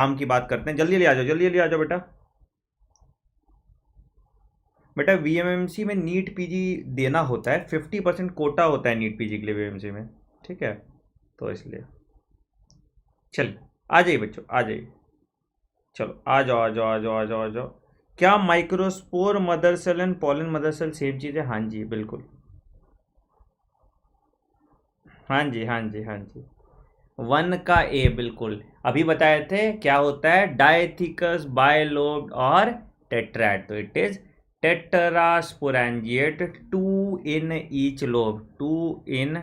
काम की बात करते हैं। जल्दी जल्दी आ जाओ, जल्दी जल्दी आ जाओ बेटा। बेटा वीएमएमसी में नीट पीजी देना होता है, 50% कोटा होता है नीट पीजी के लिए वीएमएमसी में, ठीक है, तो इसलिए चलिए आ जाइए बच्चों, आ जाइए, चलो आ जाओ आ जाओ आ जाओ आ जाओ आ जाओ। क्या microspore mother cell and pollen mother cell same चीज़ है? हाँ जी बिल्कुल, हाँ जी हाँ जी हाँ जी। वन का ए बिल्कुल, अभी बताए थे क्या होता है, डायथिकस, बायलोब्ड और टेट्रैड, तो it is tetrasporangiate, two in each lobe, two in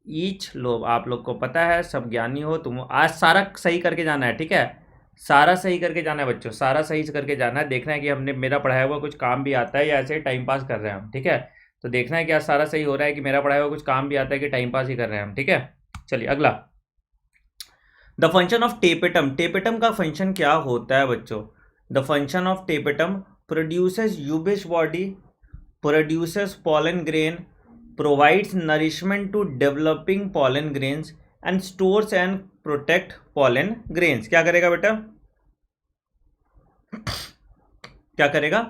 each lobe. आप लोग को पता है, सब ज्ञानी हो तुम, आज सारा सही करके जाना है, ठीक है, सारा सही करके जाना है बच्चों, सारा सही से करके जाना है। देखना है कि हमने मेरा पढ़ाया हुआ कुछ काम भी आता है या ऐसे ही टाइम पास कर रहे हैं हम, ठीक है, तो देखना है कि आज सारा सही हो रहा है कि मेरा पढ़ाया हुआ कुछ काम भी आता है कि टाइम पास ही कर रहे हैं हम, ठीक है। चलिए अगला, the function of tapetum, tapetum का फंक्शन क्या होता है बच्चों? The function of tapetum produces ubisch body, produces pollen grain, provides nourishment to developing pollen grains and stores and protect pollen grains। क्या करेगा बेटा, क्या करेगा?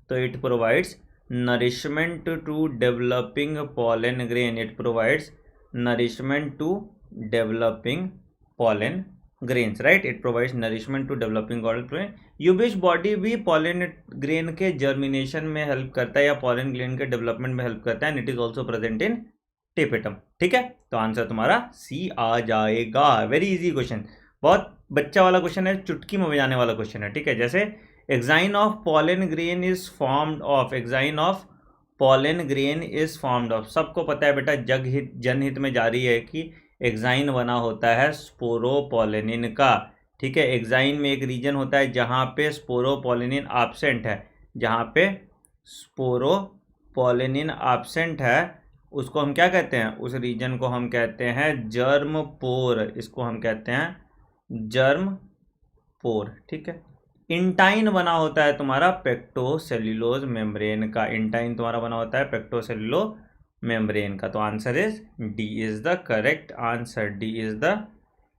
तो it provides nourishment to developing pollen grain, it provides nourishment to developing pollen grains, right, it provides nourishment to developing pollen grain। Ubisch body भी pollen grain के germination में help करता है या pollen grain के डेवलपमेंट में help करता है, and it is also present in tapetum, ठीक है, तो आंसर तुम्हारा सी आ जाएगा। वेरी इजी क्वेश्चन, बहुत बच्चा वाला क्वेश्चन है, चुटकी में बजाने वाला क्वेश्चन है, ठीक है। जैसे exine of pollen grain is formed of, exine of pollen grain is formed of, सबको पता है बेटा, जग हित जनहित में जारी है कि एक्साइन बना होता है स्पोरोपोलेनिन का, ठीक है। एक्साइन में एक रीजन होता है जहाँ पे स्पोरोपोलेनिन एब्सेंट है, जहाँ पे स्पोरोपोलेनिन एब्सेंट है उसको हम क्या कहते हैं, उस रीजन को हम कहते हैं जर्म पोर, इसको हम कहते हैं जर्म पोर, ठीक है। इंटाइन बना होता है तुम्हारा पेक्टोसेल्यूलोज मेम्ब्रेन का, इंटाइन तुम्हारा बना होता है पेक्टोसेल्यूलो मेम्ब्रेन का, तो answer is D is the correct answer, D is the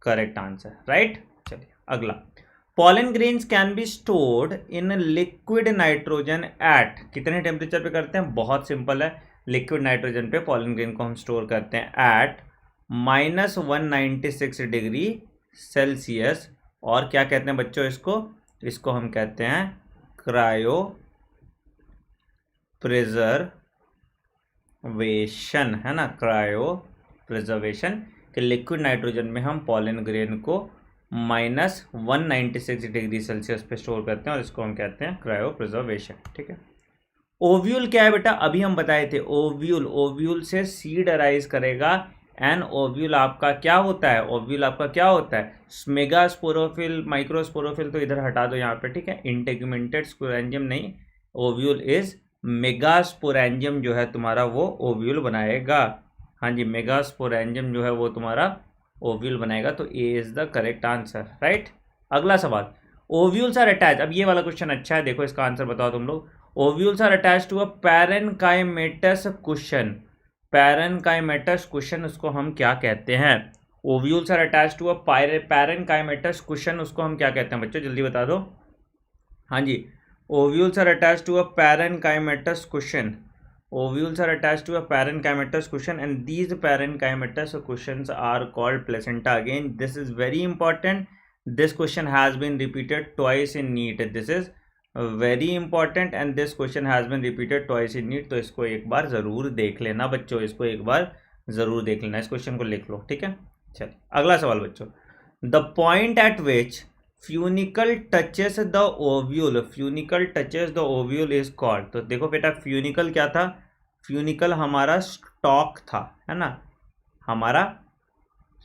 correct answer, right. चलिए अगला, pollen grains can be stored in liquid nitrogen eight, कितने टेम्परेचर पे करते हैं? बहुत सिंपल है, लिक्विड नाइट्रोजन पे pollen grain को हम स्टोर करते हैं एट -196 डिग्री सेल्सियस, और क्या कहते हैं बच्चों इसको, इसको हम कहते हैं क्रायो प्रिजर्वेशन, है ना, क्रायो प्रिजर्वेशन, कि लिक्विड नाइट्रोजन में हम pollen grain को -196 डिग्री सेल्सियस पे स्टोर करते हैं और इसको हम कहते हैं क्रायो प्रिजर्वेशन, ठीक है। ओव्यूल क्या है बेटा, अभी हम बताए थे, ओव्यूल, ओव्यूल से सीड अराइज करेगा, एंड ओव्यूल आपका क्या होता है, ओव्यूल आपका क्या होता है, मेगास्पोरोफिल, माइक्रोस्पोरोफिल तो इधर हटा दो यहाँ पे, ठीक है, इंटेगुमेंटेड स्पोरेंजियम नहीं, ओव्यूल इज मेगास्पोरेंजियम जो है तुम्हारा वो ओव्यूल बनाएगा, हाँ जी, मेगास्पोरेंजियम जो है वो तुम्हारा ओव्यूल बनाएगा, तो A is the correct answer, right. अगला सवाल, ओव्यूल्स आर अटैच, अब ये वाला क्वेश्चन अच्छा है, देखो इसका आंसर बताओ तुम लोग। Ovules are attach to a parenchymatous cushion, parenchymatous cushion उसको हम क्या कहते हैं? Ovules are attach to a parenchymatous cushion, उसको हम क्या कहते हैं बच्चों, जल्दी बता दो। हाँ जी, ovules are attach to a parenchymatous cushion, ovules are attached to a parenchymatous cushion, and these parenchymatous cushions are called placenta. Again, this is very important, this question has been repeated twice in NEET, this is very important and this question has been repeated twice in NEET, तो इसको एक बार ज़रूर देख लेना बच्चों, इसको एक बार ज़रूर देख लेना, इस क्वेश्चन को लिख लो, ठीक है। चलिए अगला सवाल बच्चों, the point eight which funicle touches the ovule, funicle touches the ovule is called, तो देखो बेटा फ्यूनिकल क्या था, फ्यूनिकल हमारा स्टॉक था, है ना, हमारा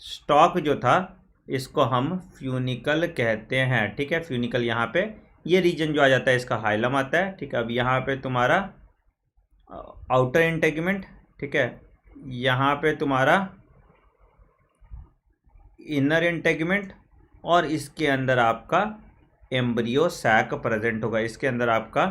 स्टॉक जो था इसको हम फ्यूनिकल कहते हैं, ठीक है। फ्यूनिकल यहाँ पे ये रीजन जो आ जाता है इसका हाइलम आता है, ठीक है। अब यहाँ पे तुम्हारा आउटर इंटेगमेंट, ठीक है, यहाँ पे तुम्हारा इनर इंटेगमेंट, और इसके अंदर आपका एम्ब्रियो सैक प्रेजेंट होगा, इसके अंदर आपका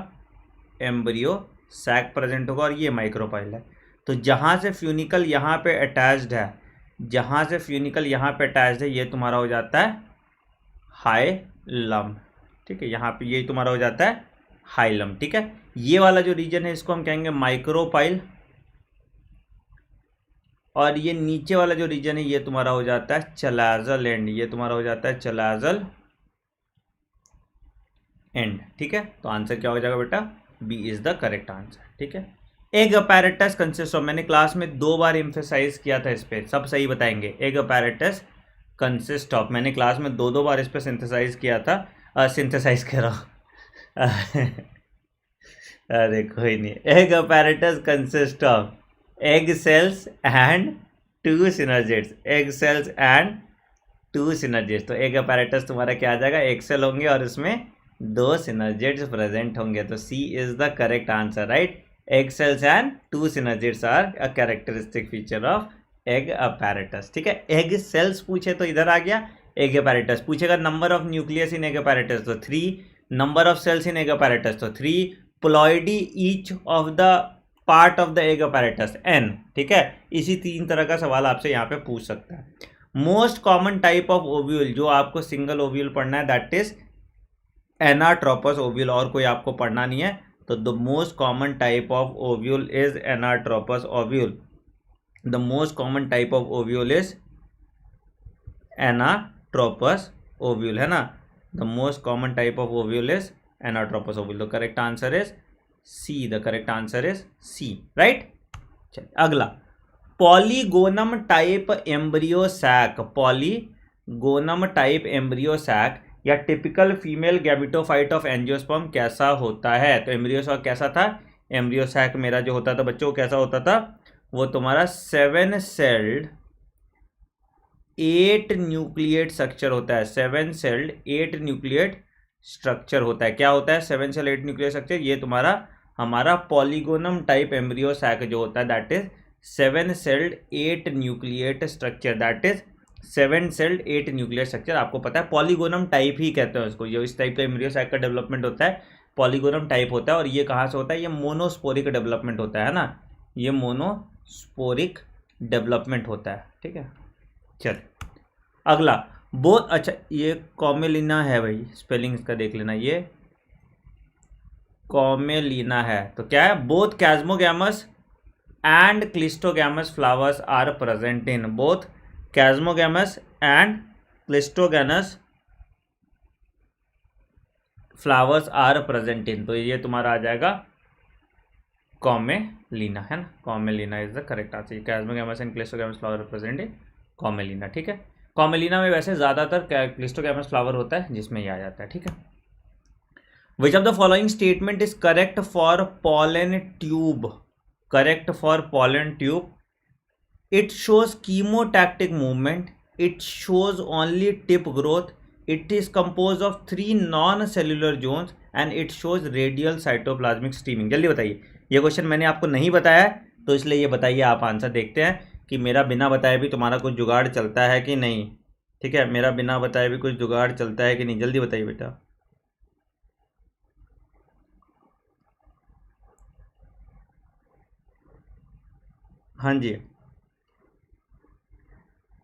एम्ब्रियो सैक प्रेजेंट होगा, और ये माइक्रोपाइल है। तो जहाँ से फ्यूनिकल यहाँ पे अटैच्ड है, जहाँ से फ्यूनिकल यहाँ पे अटैच्ड है, ये तुम्हारा हो जाता है हाइलम, ठीक है, यहाँ पे ये तुम्हारा हो जाता है हाइलम, ठीक है। ये वाला जो रीजन है इसको हम कहेंगे माइक्रोपाइल, और ये नीचे वाला जो रीजन है ये तुम्हारा हो जाता है चलाजल एंड, ये तुम्हारा हो जाता है चलाजल एंड, ठीक है। तो आंसर क्या हो जाएगा बेटा, B is the correct answer, ठीक है। एग अपैरेटस कंसिस्ट ऑफ, मैंने क्लास में 2 बार एम्फेसाइज किया था इस पे, सब सही बताएंगे। एग अपैरेटस कंसिस्ट ऑफ, मैंने क्लास में 2 बार इस पे सिंथेसाइज किया था, सिंथेसाइज कर रहा हूँ अरे कोई नहीं। Egg apparatus consist of egg cells and 2 synergids, egg cells and 2 synergids. तो एग अपैरेटस तुम्हारा क्या आ जाएगा, एक सेल होंगे और उसमें 2 सिनर्जिड्स प्रेजेंट होंगे, तो C is the correct answer, right. Egg cells and 2 synergids are a characteristic feature of egg apparatus, ठीक है। एग सेल्स पूछे तो इधर आ गया, एग अपैरेटस पूछेगा number of nucleus in egg apparatus तो 3, number of cells in egg apparatus तो 3, ploidy each of the part of the egg apparatus n, ठीक है। इसी 3 तरह का सवाल आपसे यहाँ पे पूछ सकता है। Most common type of ovule, जो आपको सिंगल ओव्यूल पढ़ना है, दैट इज एनाट्रोपस ओव्यूल, और कोई आपको पढ़ना नहीं है। तो the most common type of ovule is anatropous ovule, the most common type of ovule is anatropous ovule, है ना। The most common type of ovule is anatropous ovule, the correct answer is C, the correct answer is C, right. चलिए अगला, polygonum type embryo sac, polygonum type embryo sac या typical female gametophyte of angiosperm कैसा होता है। तो embryo sac कैसा था, embryo sac मेरा जो होता था बच्चों कैसा होता था, वो तुम्हारा 7 सेल्ड 8 न्यूक्लिएट स्ट्रक्चर होता है, 7 सेल्ड 8 न्यूक्लिएट स्ट्रक्चर होता है। क्या होता है 7 सेल 8 न्यूक्लिएट स्ट्रक्चर, ये तुम्हारा हमारा पॉलीगोनम टाइप एम्ब्रियो सैक जो होता है, that is 7 sailed 8 nucleate structure, that is 7 sailed 8 nuclear structure. आपको पता है पॉलीगोनम टाइप ही कहते हैं उसको, ये इस टाइप का एम्ब्रियो सैक का डेवलपमेंट होता है, पॉलीगोनम टाइप होता है। और ये कहाँ से होता है, ये मोनोस्पोरिक डेवलपमेंट होता है ना, ये मोनोस्पोरिक डेवलपमेंट होता है, ठीक है। चल अगला, बहुत अच्छा, ये कॉमेलिना है भाई, स्पेलिंग इसका देख लेना, ये कॉमेलिना है। तो क्या है, both chasmogamous and cleistogamous flowers are present in, both chasmogamous and cleistogamous flowers are present in, तो ये तुम्हारा आ जाएगा कॉमेलिना, है ना, Commelina is the correct answer. Chasmogamous and cleistogamous flower present in Commelina, ठीक है। कॉमेलिना में वैसे ज़्यादातर क्लिस्टोगैमस फ्लावर होता है जिसमें ये आ जाता है, ठीक है। विच of the following statement is correct for pollen tube, correct for pollen tube, it shows chemotactic movement, it shows only tip growth, it is composed of 3 non-cellular zones and it shows radial cytoplasmic streaming। जल्दी बताइए, ये question मैंने आपको नहीं बताया है तो इसलिए ये बताइए आप आंसर। देखते हैं कि मेरा बिना बताए भी तुम्हारा कुछ जुगाड़ चलता है कि नहीं, ठीक है, मेरा बिना बताए भी कुछ जुगाड़ चलता है कि नहीं, जल्दी बताइए बेटा। हाँ जी,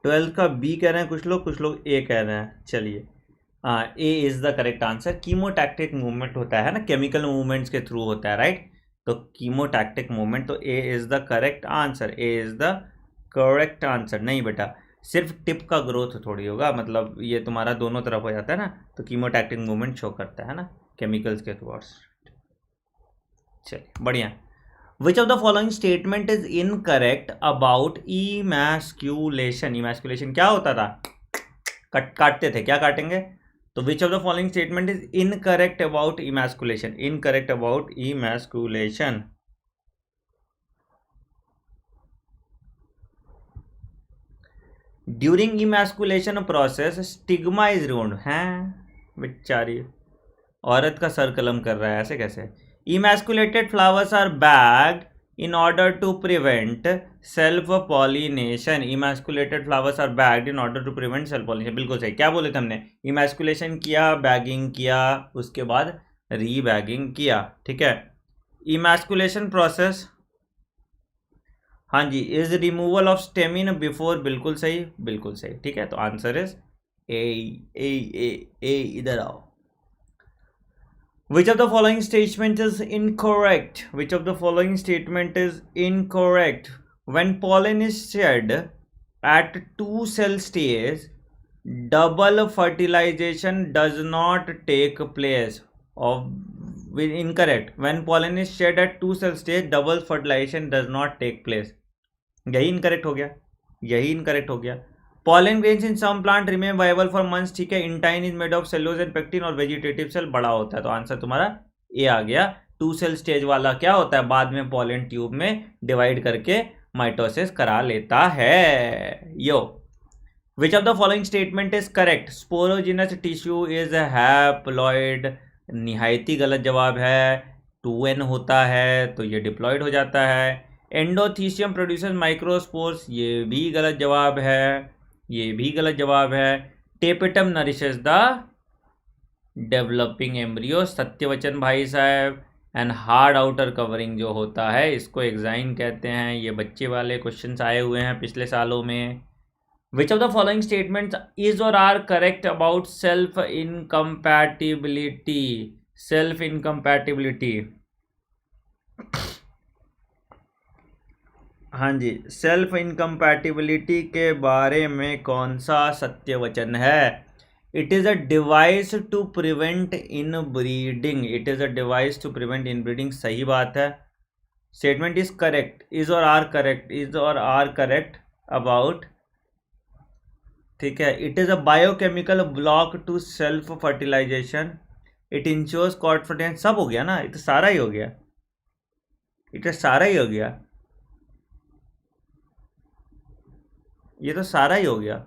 12 का बी कह रहे हैं कुछ लोग ए कह रहे हैं। चलिए A is the correct answer. Chemotactic movement होता है ना, केमिकल मूवमेंट्स के थ्रू होता है, राइट। तो कीमोटैक्टिक मूवमेंट, तो A is the correct answer, A is the correct answer. नहीं बेटा, सिर्फ टिप का ग्रोथ थोड़ी होगा, मतलब ये तुम्हारा दोनों तरफ हो जाता है ना, तो कीमोटैक्टिक मूवमेंट शो करता है ना केमिकल्स के थ्रू। चलिए बढ़िया। Which of the following statement is incorrect about emasculation? emasculation क्या होता था, काटते थे, क्या काटेंगे, तो which of the following statement is incorrect about emasculation? Incorrect about emasculation. During emasculation process stigma is removed। हैं बेचारी औरत का सर कलम कर रहा है, ऐसे कैसे। Emasculated flowers are bagged in order to prevent self pollination। Emasculated flowers are bagged in order to prevent self pollination। बिल्कुल सही, क्या बोले थे हमने, emasculation किया, बैगिंग किया, उसके बाद रीबैगिंग किया, ठीक है। emasculation प्रोसेस, हाँ जी, is removal of stamen before, बिल्कुल सही, बिल्कुल सही, ठीक है। तो आंसर इज ए इधर आओ. Which of the following statement is incorrect? Which of the following statement is incorrect? When pollen is shed at 2-cell stage, double fertilization does not take place. Of incorrect. When pollen is shed at 2-cell stage, double fertilization does not take place. यही incorrect हो गया, यही incorrect हो गया. Pollen grains in some plant remain viable for months. ठीक है. Intine is made of cellulose and pectin और vegetative cell बड़ा होता है. तो आंसर तुम्हारा ए आ गया. 2-cell स्टेज वाला क्या होता है, बाद में पॉलन ट्यूब में डिवाइड करके माइटोसिस करा लेता है. Yo which of the following statement is correct? Sporogenous tissue is haploid. निहायती गलत जवाब है. 2n होता है तो ये डिप्लॉइड हो जाता है. एंडोथीसियम प्रोड्यूसेस माइक्रोस्पोर्स, ये भी गलत जवाब है, ये भी गलत जवाब है. Tapetum nourishes the developing embryo, सत्यवचन भाई साहब. एंड हार्ड आउटर कवरिंग जो होता है इसको एक्साइन कहते हैं. ये बच्चे वाले क्वेश्चंस आए हुए हैं पिछले सालों में. Which of the following statements is और are correct about self incompatibility? Self incompatibility, हाँ जी, सेल्फ इनकम्पैटिबिलिटी के बारे में कौन सा सत्य वचन है? It is a device to prevent inbreeding. It is a device to prevent inbreeding. सही बात है. Statement is correct. इज और आर करेक्ट. इज और आर करेक्ट अबाउट. ठीक है. It is a biochemical block to self fertilisation. It ensures cord fertilisation. सब हो गया ना, ये तो सारा ही हो गया, ये तो सारा ही हो गया, ये तो सारा ही हो गया.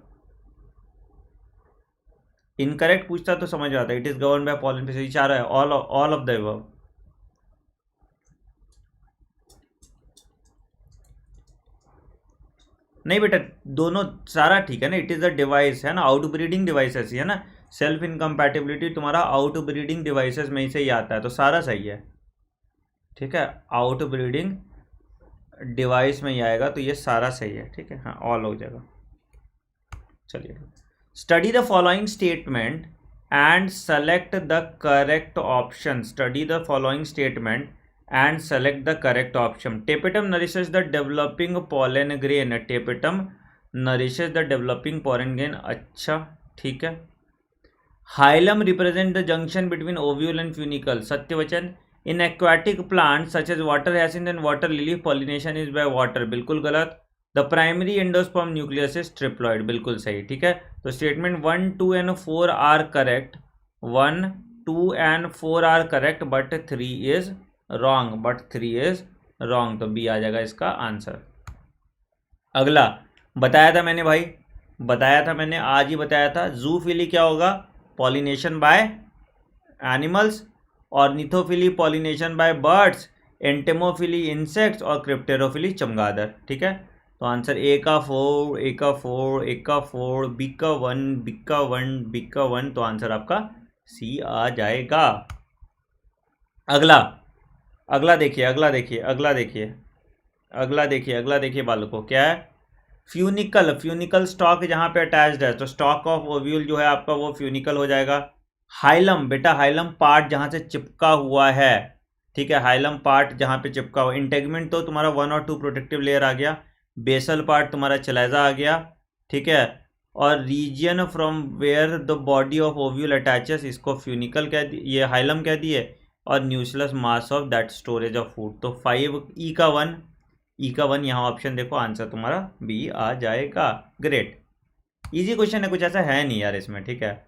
इनकरेक्ट पूछता तो समझ आता है. It is govern by pollen fishery. चार है. All of the above. नहीं बेटा, दोनों सारा ठीक है ना. इट इज अ डिवाइस है ना, आउट ब्रीडिंग डिवाइसेस है ना. सेल्फ इनकम्पैटिबिलिटी तुम्हारा आउट ब्रीडिंग डिवाइसेस में से ही आता है, तो सारा सही है. ठीक है, आउट ब्रीडिंग डिवाइस में ही आएगा, तो ये सारा सही है. ठीक है, हाँ, ऑल हो जाएगा. चलिए, study the following statement and select the correct option. Study the following statement and select the correct option. Tapetum nourishes the developing pollen grain. Tapetum nourishes the developing pollen grain. अच्छा, ठीक है. Hilum represent the junction between ovule and funicle. सत्यवचन. In aquatic plant such as water hyacinth and water lily pollination is by water. बिल्कुल गलत. The primary endosperm nucleus is triploid. बिल्कुल सही. ठीक है, तो statement 1, 2 and 4 are correct. 1, 2 and 4 are correct, but 3 is wrong. But 3 is wrong, तो B आ जाएगा इसका आंसर. अगला बताया था मैंने भाई, बताया था मैंने, आज ही बताया था. जूफिली क्या होगा? Pollination by animals. Ornithophily pollination by birds. Entomophily insects. और क्रिप्टेरोफिली चमगादड़. ठीक है, तो आंसर ए का 4, ए का 4, ए का 4, बी का 1, बी का 1, बी का 1, तो आंसर आपका सी आ जाएगा. अगला, अगला देखिए, अगला देखिए, अगला देखिए, अगला देखिए, अगला देखिए बालकों, क्या है? फ्यूनिकल. फ्यूनिकल स्टॉक जहाँ पे अटैच्ड है, तो स्टॉक ऑफ ओव्यूल जो है आपका वो फ्यूनिकल हो जाएगा. हाइलम, बेटा हाइलम पार्ट जहाँ से चिपका हुआ है. ठीक है, हाइलम पार्ट जहाँ पे चिपका हुआ. इंटेगमेंट तो तुम्हारा 1 और 2 प्रोटेक्टिव लेयर आ गया. बेसल पार्ट तुम्हारा चलेजा आ गया. ठीक है, और region from where the body of ovule attaches, इसको फ्यूनिकल कह दिए, ये हाइलम कह दिए. और nucleus mass of that storage of food. तो 5 ई का 1, ई का 1 यहाँ ऑप्शन देखो, आंसर तुम्हारा बी आ जाएगा. ग्रेट, इजी क्वेश्चन है, कुछ ऐसा है नहीं यार इसमें. ठीक है,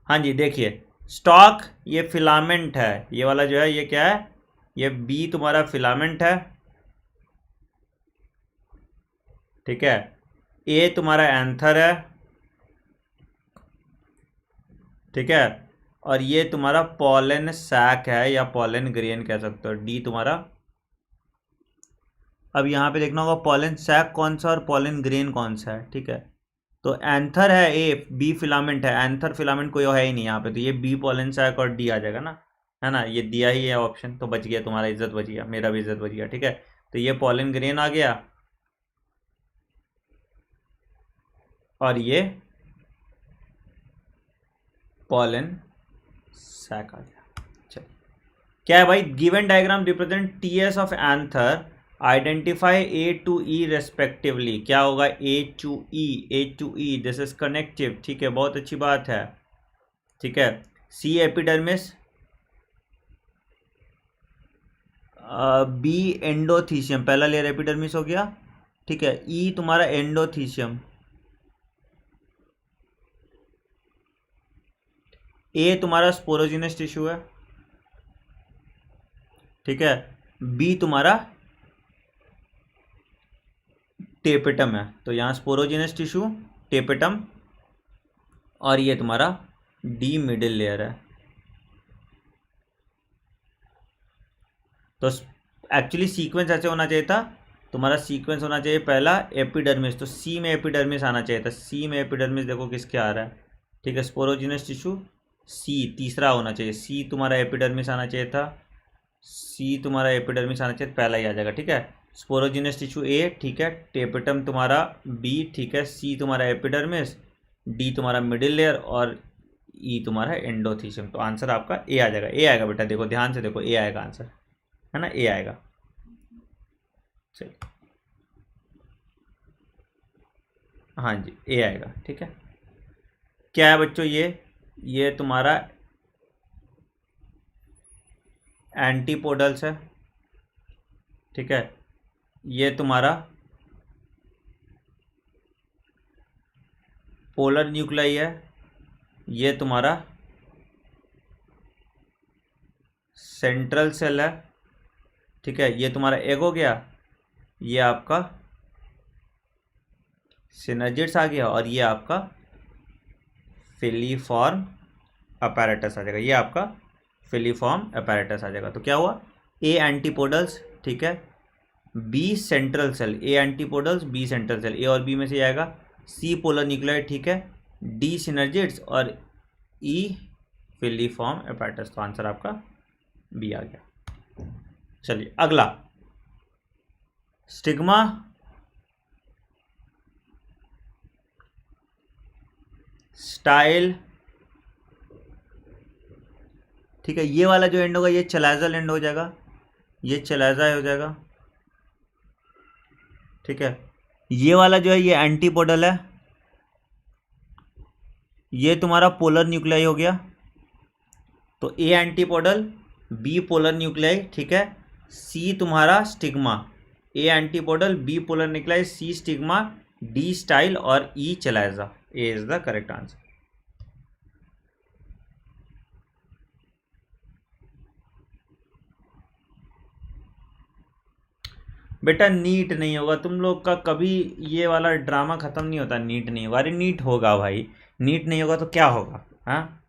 हाँ जी, देखिए स्टॉक ये फिलामेंट है, ये वाला जो है ये क्या है? ये बी तुम्हारा फिलामेंट है. ठीक है, ए तुम्हारा एंथर है. ठीक है, और ये तुम्हारा पॉलन सैक है या पॉलन ग्रेन कह सकते हो. डी तुम्हारा, अब यहाँ पे देखना होगा पॉलन सैक कौन सा और पॉलन ग्रेन कौन सा है. ठीक है, तो एंथर है ए, बी फिलामेंट है. एंथर फिलामेंट कोई है ही नहीं यहाँ पे, तो ये बी पॉलन सैक और डी आ जाएगा ना, है ना. ये दिया ही है ऑप्शन, तो बच गया तुम्हारा, इज्जत बच गया, मेरा भी इज्जत बच गया. ठीक है, तो ये पॉलन ग्रेन आ गया और ये पॉलन सैक आ गया। चलिए क्या है भाई, given diagram represent TS of anther, identify A to E respectively. क्या होगा, A to E, this is connective, ठीक है, बहुत अच्छी बात है, ठीक है। सी एपिडर्मिस, बी एंडोथीशियम, पहला लेयर एपिडर्मिस हो गया, ठीक है। ई तुम्हारा एंडोथीशियम, ए तुम्हारा स्पोरोजिनस टिश्यू है, ठीक है। बी तुम्हारा टेपेटम है, तो यहाँ स्पोरोजिनस टिश्यू, टेपेटम, और ये तुम्हारा डी मिडिल लेयर है। तो एक्चुअली सीक्वेंस ऐसे होना चाहिए था, तुम्हारा सीक्वेंस होना चाहिए पहला एपिडर्मिस, तो सी में एपिडर्मिस आना चाहिए था। सी में एपिडर्मिस देखो किसके आ रहा है, ठीक है, स्पोरोजिनस टिश्यू, सी तीसरा होना चाहिए, सी तुम्हारा एपिडर्मिस आना चाहिए था, सी तुम्हारा एपिडर्मिस आना चाहिए, पहला ही आ जाएगा, ठीक है। स्पोरोजिनस टिश्यू ए, ठीक है, टेपेटम तुम्हारा बी, ठीक है, सी तुम्हारा एपिडर्मिस, डी तुम्हारा मिडिल लेयर, और ई तुम्हारा एंडोथीशियम। तो आंसर आपका ए आ जाएगा, ए आएगा बेटा, देखो ध्यान से देखो, ए आएगा आंसर, है ना, ए आएगा। चलिए हाँ जी, ए आएगा, ठीक है। क्या है बच्चों, ये तुम्हारा एंटीपोडल्स है, ठीक है। ये तुम्हारा पोलर न्यूक्लाई है, ये तुम्हारा सेंट्रल सेल है, ठीक है। ये तुम्हारा एग हो गया, ये आपका सिनर्जिड्स आ गया, और ये आपका फिलीफॉर्म अपैरेटस आ जाएगा, ये आपका फिलीफॉर्म अपैरेटस आ जाएगा। तो क्या हुआ, ए एंटीपोडल्स, ठीक है, बी सेंट्रल सेल, ए एंटीपोडल्स, बी सेंट्रल सेल, ए और बी में से आएगा, सी पोलर न्यूक्लियर, ठीक है, डी सिनर्जिड्स, और ई फिलीफॉर्म अपैरेटस। तो आंसर आपका बी आ गया। चलिए अगला, स्टिग्मा, स्टाइल, ठीक है। ये वाला जो एंड होगा ये चलाइजल एंड हो जाएगा, ये चलाइजा हो जाएगा, ठीक है। ये वाला जो है ये एंटीपोडल है, ये तुम्हारा पोलर न्यूक्लियाई हो गया, तो A antipodal, B polar nuclei, ठीक है, सी तुम्हारा stigma, A antipodal, B polar nuclei, C stigma, D style, और E chalaza. A is the correct answer. बेटा नीट नहीं होगा तुम लोग का कभी, ये वाला ड्रामा खत्म नहीं होता, नीट नहीं होगा। अरे नीट होगा भाई, नीट नहीं होगा तो क्या होगा, हाँ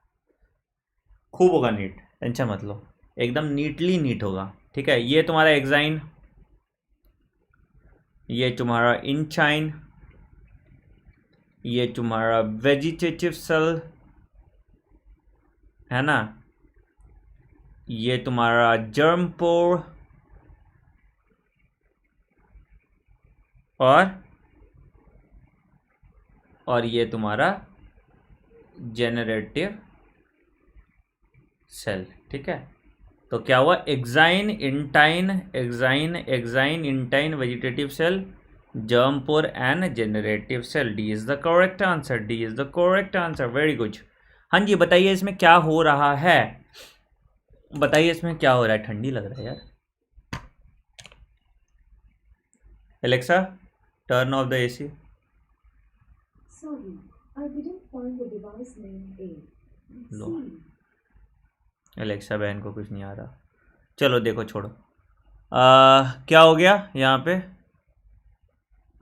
खूब होगा नीट, टेंशन मत लो, एकदम नीटली नीट होगा, ठीक है। ये तुम्हारा एग्जाइन, ये तुम्हारा इंचाइन, ये तुम्हारा वेजिटेटिव सेल है ना, ये तुम्हारा जर्म पोर, और ये तुम्हारा जेनरेटिव सेल, ठीक है। तो क्या हुआ, exine, intine, exine intine, vegetative cell, germ pore and generative cell. D is the correct answer, D is the correct answer, very good. हाँ जी बताइए इसमें क्या हो रहा है, बताइए इसमें क्या हो रहा है, ठंडी लग रहा है यार। Alexa turn off the AC. Sorry, I didn't find the device name A. Low Alexa बहन को कुछ नहीं आ रहा, चलो देखो छोड़ो। क्या हो गया यहाँ पे,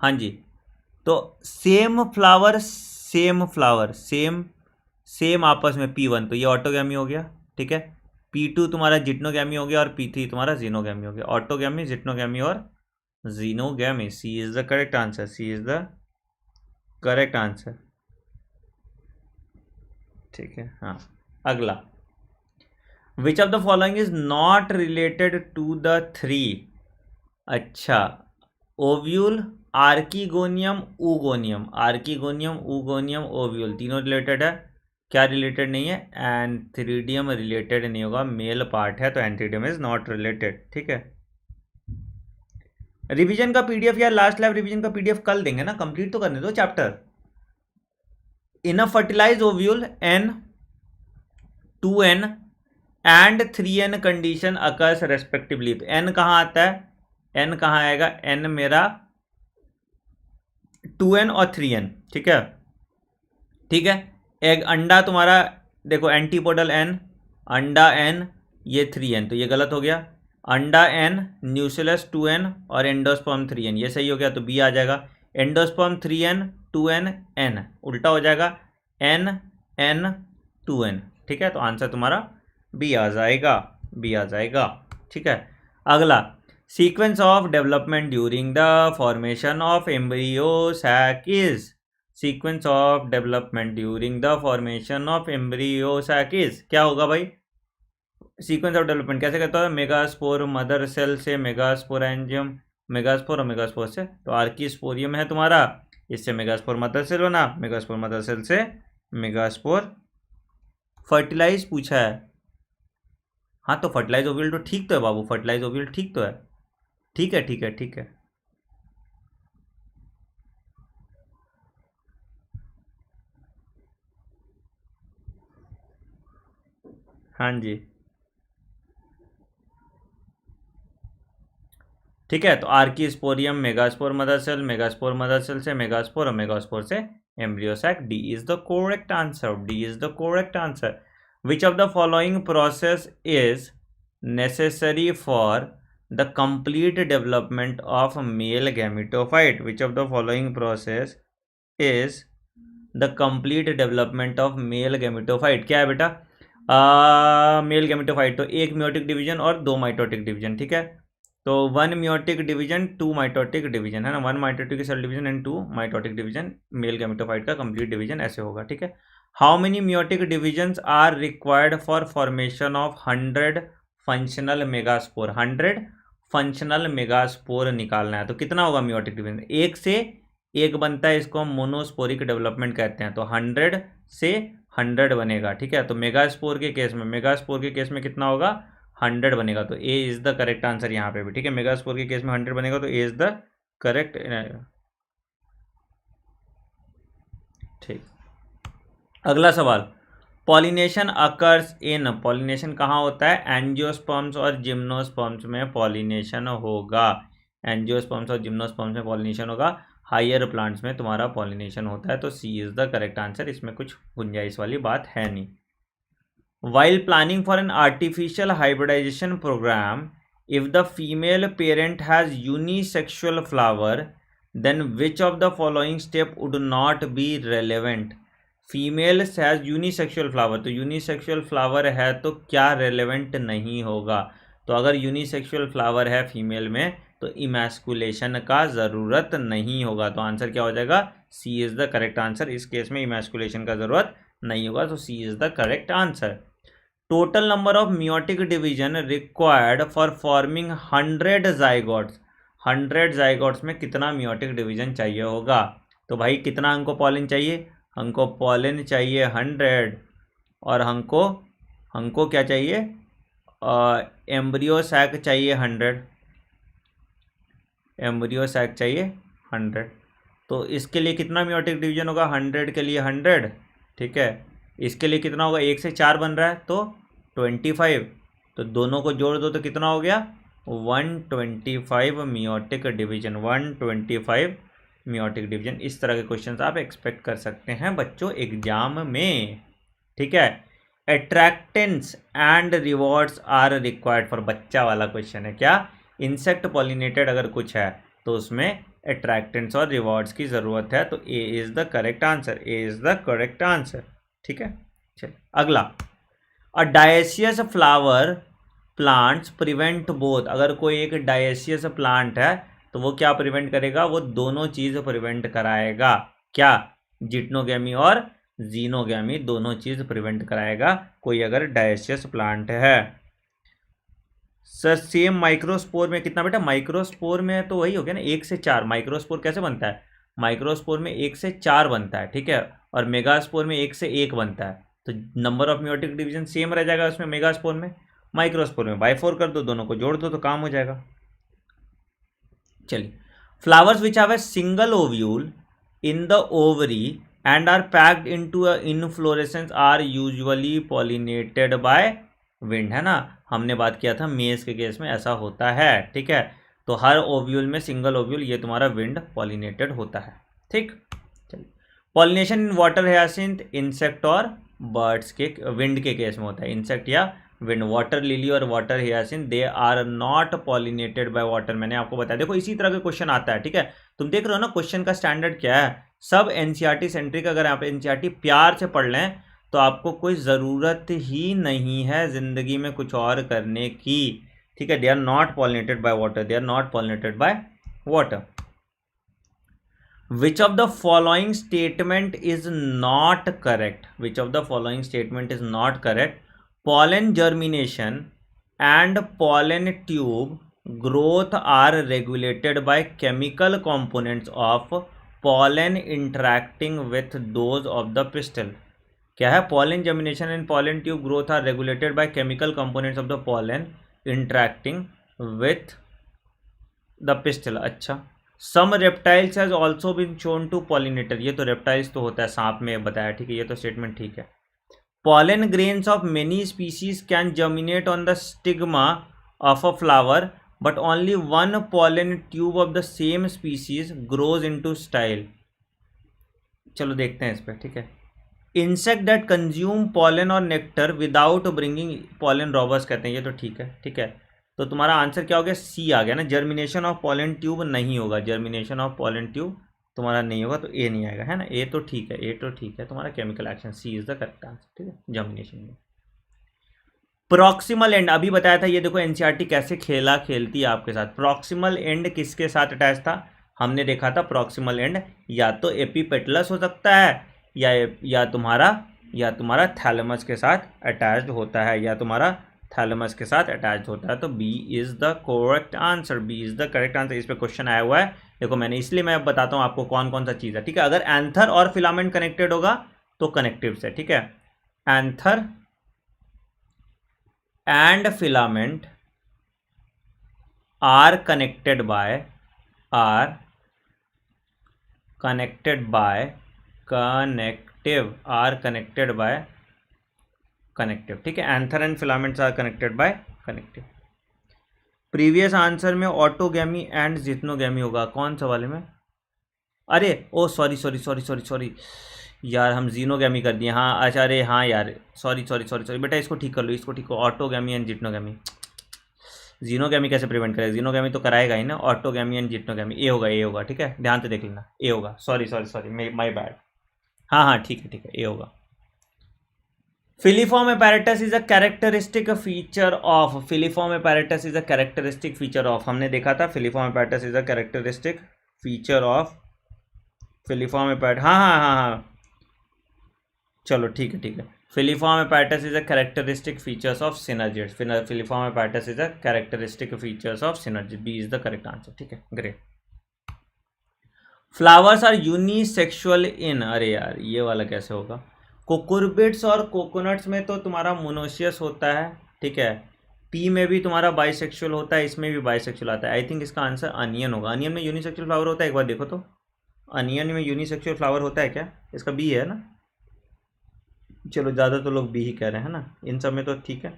हाँ जी, तो सेम फ्लावर सेम आपस में P1, तो ये ऑटोगैमी हो गया, ठीक है। P2 तुम्हारा जिटनोगैमी हो गया, और P3 तुम्हारा जीनोगैमी हो गया। ऑटोगैमी, जिटनोगैमी और xenogamy. C is the correct answer, C is the correct answer, ठीक है। हाँ अगला, which of the following is not related to the three. अच्छा, ovule, archegonium, oogonium, archegonium, oogonium, ovule, तीनों रिलेटेड है। क्या रिलेटेड नहीं है, एंथीरिडियम रिलेटेड नहीं होगा, मेल पार्ट है तो एंथीरिडियम इज नॉट रिलेटेड। ठीक है, रिवीजन का पीडीएफ या लास्ट लैब रिवीजन का पीडीएफ कल देंगे ना, कंप्लीट तो करने दो chapter. In a fertilise ovule N 2N and 3N condition occurs respectively. तो N कहाँ आता है, N कहाँ आएगा, N मेरा 2N और 3N। ठीक है, ठीक है, एक अंडा तुम्हारा देखो एंटीपोडल N, अंडा N, ये 3N, तो ये गलत हो गया। अंडा N, न्यूसिलस 2N और एंडोस्पर्म 3N, ये सही हो गया तो B आ जाएगा। एंडोस्पर्म 3N 2N N, उल्टा हो जाएगा N N 2N। ठीक है, तो आंसर तुम्हारा B आ जाएगा, B आ जाएगा। ठीक है, अगला, sequence of development during the formation of embryo sac is. Sequence of development during the formation of embryo sac is, क्या होगा भाई, सीक्वेंस ऑफ डेवलपमेंट कैसे कहता है, मेगास्पोर मदर सेल से मेगास्पोर एंजियम, मेगास्पोर और मेगास्पोर से, तो आर्कीस्पोरियम है तुम्हारा, इससे मेगास्पोर मदर सेल बना, मेगास्पोर मदर सेल से मेगास्पोर। फर्टिलाइज पूछा है, हाँ तो फर्टिलाइज ओव्यूल तो ठीक तो है बाबू, फर्टिलाइज ओव्यूल ठीक तो है। ठीक है, ठीक है, ठीक है, हाँ जी, ठीक है, तो archesporium megaspore mother cell, megaspore mother cell से मेगास्पोर और मेगास्पोर से embryo sac. D is the correct answer, D is the correct answer. Which of the following process is necessary for the complete development of male gametophyte. Which of the following process is the complete development of male gametophyte. क्या है बेटा, male gametophyte, तो एक meiotic division और दो mitotic division. ठीक है, तो 1 म्योटिक डिवीजन 2 माइटोटिक डिवीजन है ना, 1 mitotic cell division and 2 mitotic division, male gametophyte का कंप्लीट डिवीजन ऐसे होगा। ठीक है, how many meiotic divisions are required for formation of 100 functional megaspore. 100 functional megaspore निकालना है, तो कितना होगा म्योटिक डिवीजन, एक से एक बनता है, इसको हम मोनोस्पोरिक डेवलपमेंट कहते हैं, तो 100 से 100 बनेगा। ठीक है, तो मेगास्पोर के केस में, मेगास्पोर के केस में कितना होगा, 100 बनेगा, तो A is the correct answer यहाँ पे भी। ठीक है, मेगास्पोर के केस में 100 बनेगा तो ए इज द करेक्ट। ठीक, अगला सवाल, पॉलिनेशन अकर्स इन, पॉलिनेशन कहाँ होता है, एंजियोस्पर्म्स और जिम्नोस्पर्म्स में पॉलिनेशन होगा, एंजियोस्पर्म्स और जिम्नोस्पर्म्स में पॉलिनेशन होगा, हायर प्लांट्स में तुम्हारा पॉलिनेशन होता है, तो C is the correct answer, इसमें कुछ गुंजाइश वाली बात है नहीं। While planning for an artificial hybridization program, if the female parent has unisexual flower, then which of the following step would not be relevant? Female has unisexual flower, तो unisexual flower है तो क्या relevant नहीं होगा, तो अगर unisexual flower है female में तो इमैस्कुलेशन का ज़रूरत नहीं होगा, तो आंसर क्या हो जाएगा, C is the correct answer. इस केस में इमैस्कुलेशन का ज़रूरत नहीं होगा, तो C is the correct answer. Total number of meiotic division required for forming 100 zygotes, 100 zygotes में कितना म्योटिक डिवीजन चाहिए होगा, तो भाई कितना हमको पॉलिन चाहिए, हमको पॉलिन चाहिए 100 और हमको क्या चाहिए, एम्ब्रियो सैक चाहिए 100, एम्ब्रियो सैक चाहिए 100, तो इसके लिए कितना म्योटिक डिवीजन होगा, 100 के लिए 100। ठीक है, इसके लिए कितना होगा, 1 से 4 बन रहा है तो 25, तो दोनों को जोड़ दो तो कितना हो गया, 125 म्योटिक डिवीजन, 125 म्योटिक डिवीजन। इस तरह के क्वेश्चंस आप एक्सपेक्ट कर सकते हैं बच्चों एग्जाम में। ठीक है, attractants and rewards are required for, बच्चा वाला क्वेश्चन है, क्या इंसेक्ट पॉलिनेटेड अगर कुछ है तो उसमें अट्रैक्टेंट्स और रिवॉर्ड्स की ज़रूरत है, तो A is the correct answer, A is the correct answer. ठीक है, चलिए अगला, a dioecious flower plants prevent both, अगर कोई एक डायसियस प्लांट है तो वो क्या प्रिवेंट करेगा, वो दोनों चीज़ प्रिवेंट कराएगा, क्या, जिटनोगैमी और जीनोगैमी दोनों चीज़ प्रिवेंट कराएगा कोई अगर डायसियस प्लांट है। सर सेम माइक्रोस्पोर में कितना बेटा, माइक्रोस्पोर में तो वही हो गया ना 1 से 4, माइक्रोस्पोर कैसे बनता है, माइक्रोस्पोर में 1 से 4 बनता है। ठीक है, और मेगास्पोर में 1 से 1 बनता है, तो number of meiotic division same रह जाएगा उसमें, मेगास्पोर में, माइक्रोस्पोर में बाय 4 कर दो, दोनों को जोड़ दो तो काम हो जाएगा। चलिए, flowers which have a single ovule in the ovary and are packed into a inflorescence are usually pollinated by wind, है ना। हमने बात किया था मेज के केस में ऐसा होता है, ठीक है। तो हर ओव्यूल में सिंगल ओव्यूल ये तुम्हारा विंड पॉलिनेटेड होता है, ठीक। चलिए, pollination in water hyacinth insect और बर्ड्स के, विंड के केस में होता है, इंसेक्ट या विंड। वाटर लिली और water hyacinth they are not pollinated by water, मैंने आपको बताया। देखो इसी तरह का क्वेश्चन आता है, ठीक है। तुम देख रहे हो ना क्वेश्चन का स्टैंडर्ड क्या है, सब एनसीईआरटी सेंट्रिक। अगर आप एनसीईआरटी प्यार से पढ़ लें तो आपको कोई ज़रूरत ही नहीं है ज़िंदगी में कुछ और करने की, ठीक है। They are not pollinated by water, they are not pollinated by water. Which of the following statement is not correct? Which of the following statement is not correct? Pollen germination and pollen tube growth are regulated by chemical components of pollen interacting with those of the pistil. क्या है? Pollen germination and pollen tube growth are regulated by chemical components of the pollen interacting with the pistil. अच्छा, some reptiles has also been shown to pollinator, ये तो reptiles तो होता है, सांप में बताया, ठीक है, ये तो स्टेटमेंट ठीक है। Pollen grains of many species can germinate on the stigma of a flower but only one pollen tube of the same species grows into style. चलो देखते हैं इस पर, ठीक है। इंसेक्ट दैट कंज्यूम पॉलन और nectar without bringing pollen robbers कहते हैं, ये तो ठीक है, ठीक है। तो तुम्हारा आंसर क्या हो गया? सी आ गया ना। जर्मिनेशन ऑफ पॉलन ट्यूब नहीं होगा, जर्मिनेशन ऑफ पॉलन ट्यूब तुम्हारा नहीं होगा, तो ए नहीं आएगा, है ना। ए तो ठीक है, ए तो ठीक है तुम्हारा। Chemical action, C is the correct answer, ठीक है, जर्मिनेशन में। प्रॉक्सिमल एंड अभी बताया था, ये देखो एनसीईआरटी कैसे खेलती है आपके साथ। प्रॉक्सिमल एंड किसके साथ अटैच था? हमने देखा था प्रॉक्सिमल एंड या तो एपीपेटलस हो सकता है या तुम्हारा थैलेमस के साथ अटैच्ड होता है, या तुम्हारा थैलेमस के साथ अटैच्ड होता है। तो B is the correct answer, B is the correct answer. इस पे क्वेश्चन आया हुआ है, देखो मैंने, इसलिए मैं बताता हूँ आपको कौन कौन सा चीज़ है, ठीक है। अगर एंथर और फिलामेंट कनेक्टेड होगा तो कनेक्टिव से, ठीक है। Anther and filament are connected by connective, ठीक है। Anther and filaments are connected by connective. Previous answer में ऑटोगैमी एंड जिटनोगैमी होगा, कौन सा वाले में? अरे ओ सॉरी यार, हम जीनोगैमी कर दिए, हाँ अच्छा, अरे हाँ यार, सॉरी बेटा, इसको ठीक कर लो, इसको ठीक करो। ऑटोगैमी एंड जिटनोगैमी, जीनोगैमी कैसे प्रिवेंट करेगा? जीनोगैमी तो कराएगा ही ना। ऑटोगैमी एंड जिटनोगैमी, ए होगा, ठीक है, ध्यान से देख लेना, ए होगा। Sorry my bad. हाँ ठीक है, ए होगा। Filiform apparatus is a characteristic feature of, filiform apparatus is a characteristic feature of, हमने देखा था filiform apparatus is a characteristic feature of, filiform apparatus, हाँ, चलो ठीक है। Filiform apparatus is a characteristic features of synergids, filiform apparatus is a characteristic features of synergids, B is the correct answer, ठीक है, great। Flowers are unisexual in, अरे यार ये वाला कैसे होगा? कुकुरबिट्स और कोकोनट्स में तो तुम्हारा मोनोशियस होता है, ठीक है। पी में भी तुम्हारा बाइसेक्सुअल होता है, इसमें भी बाइसेक्सुअल आता है। आई थिंक इसका आंसर अनियन होगा। अनियन में यूनिसेक्सुअल फ्लावर होता है, एक बार देखो तो, अनियन में यूनिसेक्सुअल फ्लावर होता है क्या? इसका बी है ना। चलो ज़्यादा तो लोग बी ही कह रहे हैं ना, इन सब में तो ठीक है।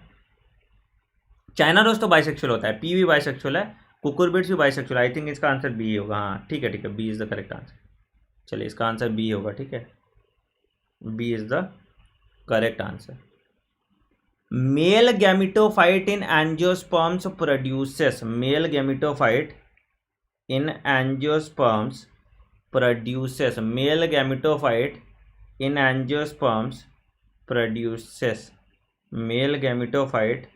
चाइना रोज तो बाइसेक्सुअल होता है, पी भी बाइसेक्सुअल है, कुकुरबिट्स भी बाइसेक्सुअल। आई थिंक इसका आंसर बी होगा, हाँ ठीक है, B is the correct answer. चलिए इसका आंसर बी होगा, ठीक है, B is the correct answer. Male gametophyte in angiosperms produces, male gametophyte in angiosperms produces, male gametophyte in angiosperms produces, male gametophyte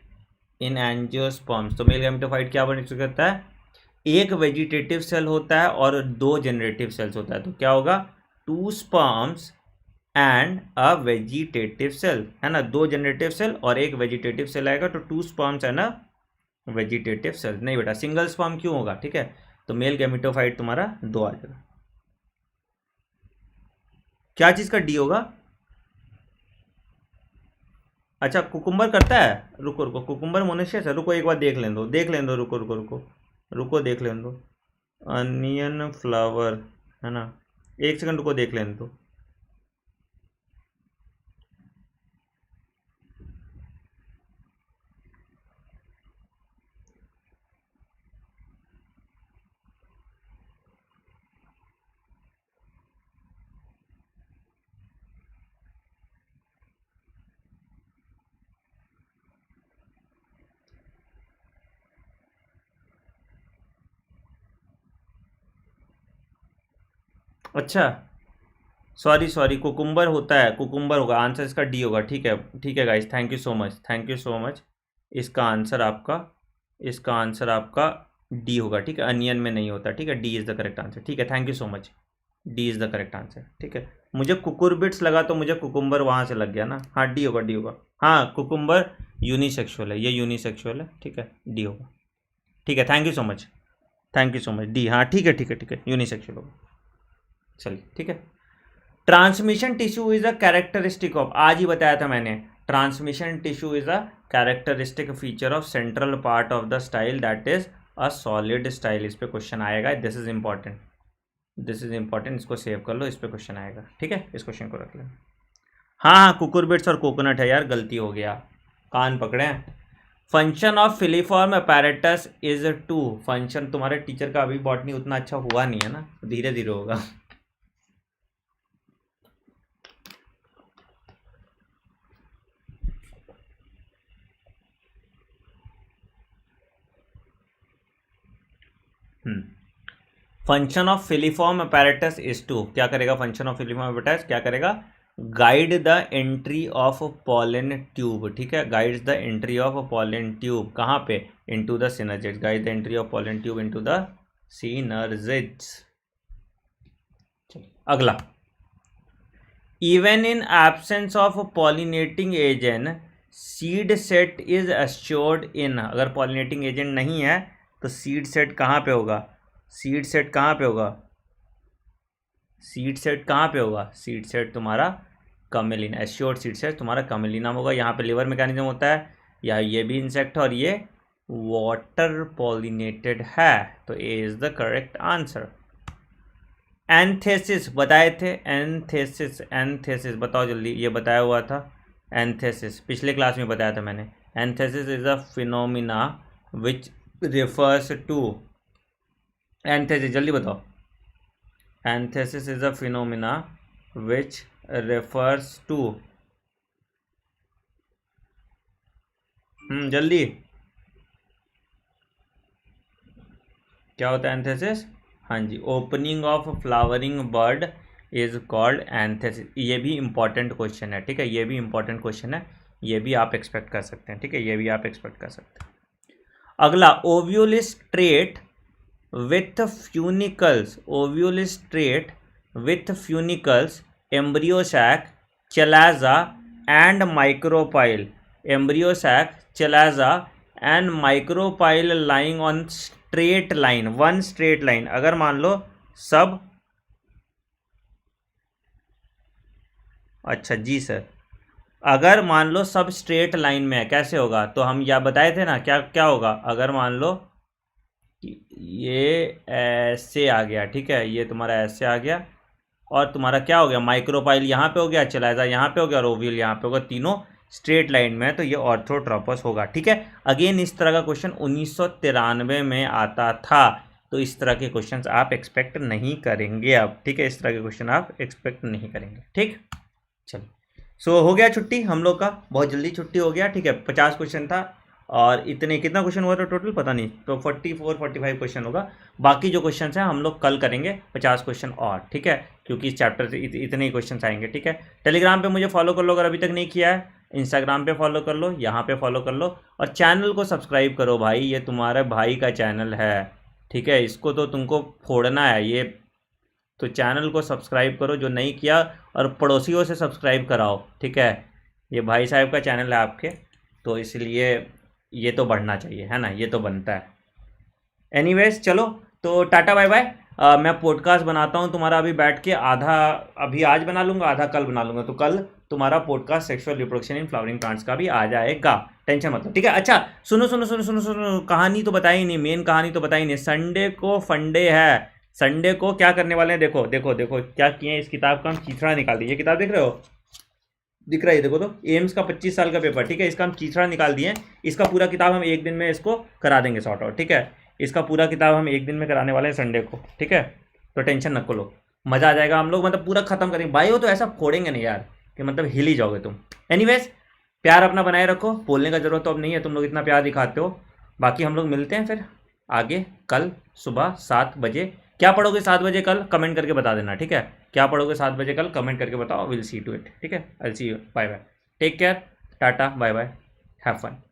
in angiosperms। तो mail gametophyte क्या बन सकता है? एक वेजिटेटिव सेल होता है और 2 जनरेटिव सेल्स होता है, तो क्या होगा? 2 sperms and a vegetative cell, है ना। 2 जनरेटिव सेल और एक वेजिटेटिव सेल आएगा, तो 2 sperms and a vegetative cell. नहीं बेटा, सिंगल स्पर्म क्यों होगा, ठीक है। तो मेल गैमेटोफाइट तुम्हारा 2 आ जाएगा। क्या चीज़ का डी होगा? अच्छा कुकुम्बर करता है, रुको रुको, कुकुम्बर मोनेशियस है, रुको एक बार देख लें दो, रुको रुको रुको रुको, देख लें दो। अनियन फ्लावर है ना, एक सेकंड रुको, देख लें दो। अच्छा सॉरी सॉरी, कुकुम्बर होता है, कुकुम्बर होगा आंसर, इसका डी होगा। ठीक है guys, thank you so much, thank you so much. इसका आंसर आपका डी होगा, ठीक है, अनियन में नहीं होता, ठीक है, D is the correct answer, ठीक है, thank you so much. D is the correct answer, ठीक है। मुझे कुकुरबिट्स लगा तो मुझे कुकुम्बर वहाँ से लग गया ना। हाँ डी होगा, डी होगा। हाँ कुकुम्बर यूनिसेक्सुअल है, ये यूनिसेक्सुअल है, ठीक है, डी होगा। ठीक है, thank you so much, thank you so much, D. हाँ ठीक है ठीक है ठीक है, यूनिसेक्सुअल होगा। चलिए ठीक है। Transmission tissue is a characteristic of, आज ही बताया था मैंने, transmission tissue is a characteristic feature of central part of the style that is a solid style. इस पे क्वेश्चन आएगा, this is important, this is important, इसको सेव कर लो, इस पे क्वेश्चन आएगा, ठीक है, इस क्वेश्चन को रख लें। हाँ हाँ कुकुरबिट्स और कोकोनट है यार, गलती हो गया, कान पकड़े। Function of filiform apparatus is to, function तुम्हारे टीचर का अभी बॉटनी उतना अच्छा हुआ नहीं है ना, धीरे धीरे होगा। Function of filiform apparatus is to, क्या करेगा फंक्शन ऑफ फिलीफॉर्म अपैरेटस, क्या करेगा, guide the entry of pollen tube, ठीक है, guides the entry of pollen tube, कहाँ पे, into the synergids, guide the entry of pollen tube into the synergids. अगला, even in absence of pollinating agent seed set is assured in, अगर pollinating agent नहीं है तो seed set कहाँ पे होगा, सीड सेट कहाँ पे होगा, सीड सेट कहाँ पे होगा, सीड सेट तुम्हारा कमेलिन, एश्योर्ड सीड सेट तुम्हारा कमेलिनम होगा। यहाँ पे लिवर मैकेनिज्म होता है, या ये भी इंसेक्ट और ये वाटर पॉलिनेटेड है, तो A is the correct answer. Anthesis बताए थे, एंथेसिस, एंथेसिस बताओ जल्दी, ये बताया हुआ था, एंथेसिस पिछले क्लास में बताया था मैंने। Anthesis is a phenomena which refers to, anthesis जल्दी बताओ, anthesis is a phenomena which refers to, जल्दी, क्या होता है एंथेसिस, हाँ जी, opening of flowering bud is called anthesis. ये भी इंपॉर्टेंट क्वेश्चन है, ठीक है, ये भी इंपॉर्टेंट क्वेश्चन है, ये भी आप एक्सपेक्ट कर सकते हैं, ठीक है, ये भी आप एक्सपेक्ट कर सकते हैं। अगला, ovule is straight with funicles, ovule is straight with funicles, embryo sac, chalaza and micropyle, embryo sac, chalaza and micropyle lying on straight line, one straight line. अगर मान लो सब, अच्छा जी सर, अगर मान लो सब स्ट्रेट लाइन में है कैसे होगा, तो हम या बताए थे ना, क्या क्या होगा, अगर मान लो ये ऐसे आ गया, ठीक है, ये तुम्हारा ऐसे आ गया, और तुम्हारा क्या हो गया, माइक्रोपाइल यहाँ पे हो गया, चलाजा यहाँ पे हो गया, और ओव्यूल यहाँ पे होगा, तीनों स्ट्रेट लाइन में है, तो ये ऑर्थोट्रोपस होगा, ठीक है। अगेन इस तरह का क्वेश्चन 1993 में आता था, तो इस तरह के क्वेश्चंस आप एक्सपेक्ट नहीं करेंगे अब, ठीक है, इस तरह के क्वेश्चन आप एक्सपेक्ट नहीं करेंगे, ठीक। चलिए, सो हो गया छुट्टी हम लोग का, बहुत जल्दी छुट्टी हो गया, ठीक है, 50 क्वेश्चन था, और इतने कितना क्वेश्चन हुआ था टोटल पता नहीं, तो 44-45 क्वेश्चन होगा। बाकी जो क्वेश्चन हैं हम लोग कल करेंगे 50 क्वेश्चन और, ठीक है, क्योंकि इस चैप्टर से इतने ही क्वेश्चन आएंगे, ठीक है। टेलीग्राम पे मुझे फॉलो कर लो अगर अभी तक नहीं किया है, इंस्टाग्राम पे फॉलो कर लो, यहाँ पे फॉलो कर लो, और चैनल को सब्सक्राइब करो भाई, ये तुम्हारे भाई का चैनल है, ठीक है, इसको तो तुमको फोड़ना है ये, तो चैनल को सब्सक्राइब करो जो नहीं किया, और पड़ोसियों से सब्सक्राइब कराओ, ठीक है, ये भाई साहब का चैनल है आपके, तो इसलिए ये तो बढ़ना चाहिए, है ना, ये तो बनता है। एनीवेज चलो, तो टाटा बाय बाय। मैं पॉडकास्ट बनाता हूँ तुम्हारा अभी बैठ के, आधा अभी आज बना लूँगा, आधा कल बना लूँगा, तो कल तुम्हारा podcast sexual reproduction in flowering plants का भी आ जाएगा, टेंशन मतलब। ठीक है, अच्छा सुनो सुनो सुनो सुनो सुनो, कहानी तो बताई नहीं, मेन कहानी तो बताई नहीं। संडे को फंडे है, संडे को क्या करने वाले हैं, देखो देखो देखो क्या किए, इस किताब का हम चीथड़ा निकाल दिए। ये किताब देख रहे हो, दिख रहा है, देखो तो एम्स का 25 साल का पेपर, ठीक है, इसका हम चीथड़ा निकाल दिए। इसका पूरा किताब हम एक दिन में इसको करा देंगे सॉर्ट आउट, ठीक है। इसका पूरा किताब हम एक दिन में कराने वाले हैं संडे को, ठीक है। तो टेंशन न लो, मज़ा आ जाएगा। हम लोग मतलब पूरा खत्म करेंगे भाई, वो तो ऐसा फोड़ेंगे नहीं यार कि मतलब हिल ही जाओगे तुम। एनीवेज, प्यार अपना बनाए रखो, बोलने का जरूरत तो अब नहीं है, तुम लोग इतना प्यार दिखाते हो। बाकी हम लोग मिलते हैं फिर आगे कल सुबह 7 बजे। क्या पढ़ोगे 7 बजे कल, कमेंट करके बता देना, ठीक है। क्या पढ़ोगे 7 बजे कल, कमेंट करके बताओ, विल सी टू इट, ठीक है। I see you, bye bye, take care, टाटा बाय बाय, हैव फन।